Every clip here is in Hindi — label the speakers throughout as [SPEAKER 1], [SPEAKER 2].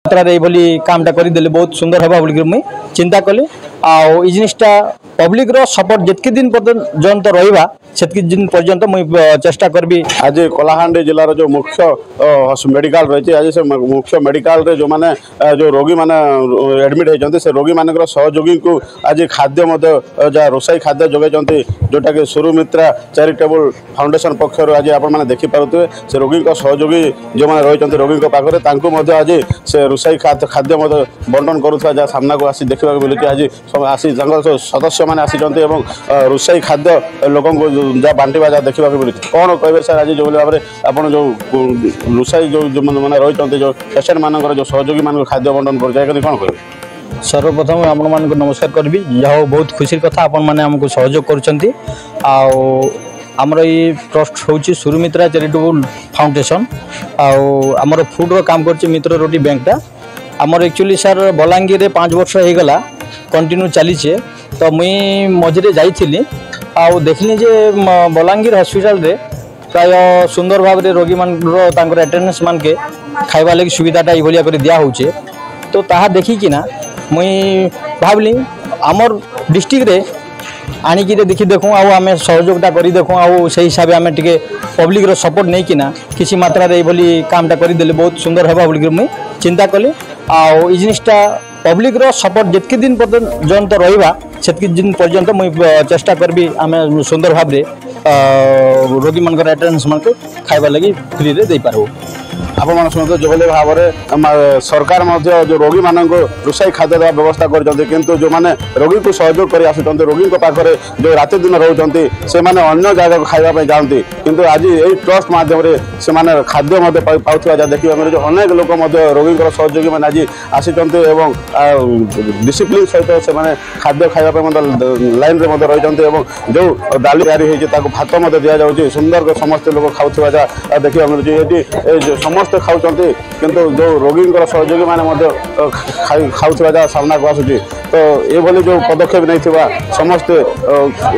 [SPEAKER 1] ମାତ୍ରାରେ ଏଇଭଳି କାମଟା କରିଦେଲେ ବହୁତ ସୁନ୍ଦର ହେବ ବୋଲି ମୁଇଁ ଚିନ୍ତା କଲି। ଆଉ ଏଇ ଜିନିସଟା ପବ୍ଲିକର ସପୋର୍ଟ ଯେତିକି ଦିନ ପର୍ଯ୍ୟନ୍ତ ରହିବା ସେତିକି ଦିନ ପର୍ଯ୍ୟନ୍ତ ମୁଇଁ ଚେଷ୍ଟା करबी।
[SPEAKER 2] आज कलाहांडी जिलार जो मुख्य मेडिकल रही आज से मुख्य मेडिकल रे जो माने जो रोगी माने एडमिट होती से रोगी मान सहयोगी को आज खाद्य रोसई खाद्य जोगे जोटा कि सुरुमित्रा चैरिटेबल फाउंडेशन पक्षर आज आप देखिपे से रोगी सहयोगी जो मैंने रही रोगी पाखे आज से रोसई खाद्य बंटन करुवा जहाँ सामना को आसी देखा मिलूँ आज आसी सदस्य मैंने आसी रोसई खाद्य लोक जहाँ बांटा जहाँ देखा मिलूँ कौन कहे सर आज जो भाव में आप जो रोसई जो मैंने रही जो पेसेंट मान जो सहयोगी मान खाद्य बंटन कर कौन कहे?
[SPEAKER 1] सर्वप्रथम आपण मानक नमस्कार करबी जहाँ बहुत खुशी कथा आपण माने हमको सहयोग करुछंती। आमर ये ट्रस्ट होची सुरुमित्रा चैरिटेबल फाउंडेशन आमर फूड रो काम करछि मित्र रोटी बैंकटा आमर एक्चुअली सर बलांगीर रे 5 वर्ष हो गला कंटिन्यू चलीचे। तो मुई मझे जाइली आ देखली जे बलांगीर हॉस्पिटल रे प्राय सुंदर भाव में रोगी मान अटेंडेंस मान के खाइबा लगी सुविधाटा ये कर दिया होचे। तो ताहा देखिकिना मुई भावली आमर डिस्ट्रिक्ट रे आणिकी देखी देखूँ आम सहयोगटा कर देखूँ से हिसाब से आम टे पब्लिक रो सपोर्ट नहीं किना किसी मात्रा ये कामटा करदेले बहुत सुंदर होगा बोल मुई चिंता कली। आउ ई जिनिसटा पब्लिक रो सपोर्ट जितकी दिन पर्यंत रहा सेतकी दिन पर्यंत मुई चेष्टा करबी आम सुंदर भाव में रोगी मान अटेंडेंस मान खाइबा लगी फ्री रे दे पारबो।
[SPEAKER 2] आप शुणते जो भाव में सरकार जो रोगी मान रोसई खाद्य देवा व्यवस्था कर जो मैंने रोगी को सहयोग कर आसुँच रोगी पाखे जो राति दिन रोच से अन्य जगह खावाई जाती किंतु आज यही ट्रस्ट मध्यम से खाद्य पाऊा जहाँ देखा मिले अनेक लोक रोगी सहयोगी मैंने आज आसी डिसिप्लिन सहित से खाद्य खावाई लाइन में रही जो डाली तैयारी भात दि जाऊँगी सुंदर समस्त लोग खाऊा जहाँ देखा मिलूँ ये समस्त खाऊँ किंतु जो रोगी सहयोगी मैंने खाऊा जहाँ सामना को आसूँ। तो ये जो पदक्षेप नहीं समस्ते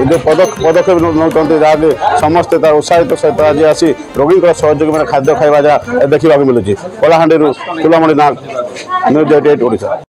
[SPEAKER 2] जो पदक्षेप नौ जहाँकि समस्ते तार उत्साहित सहित आज आसी रोगी सहयोगी मैंने खाद्य खाइबा जहाँ देखा मिलूँ। कलाहांडी फुलमणि नाग न्यूज 88 ओडिशा।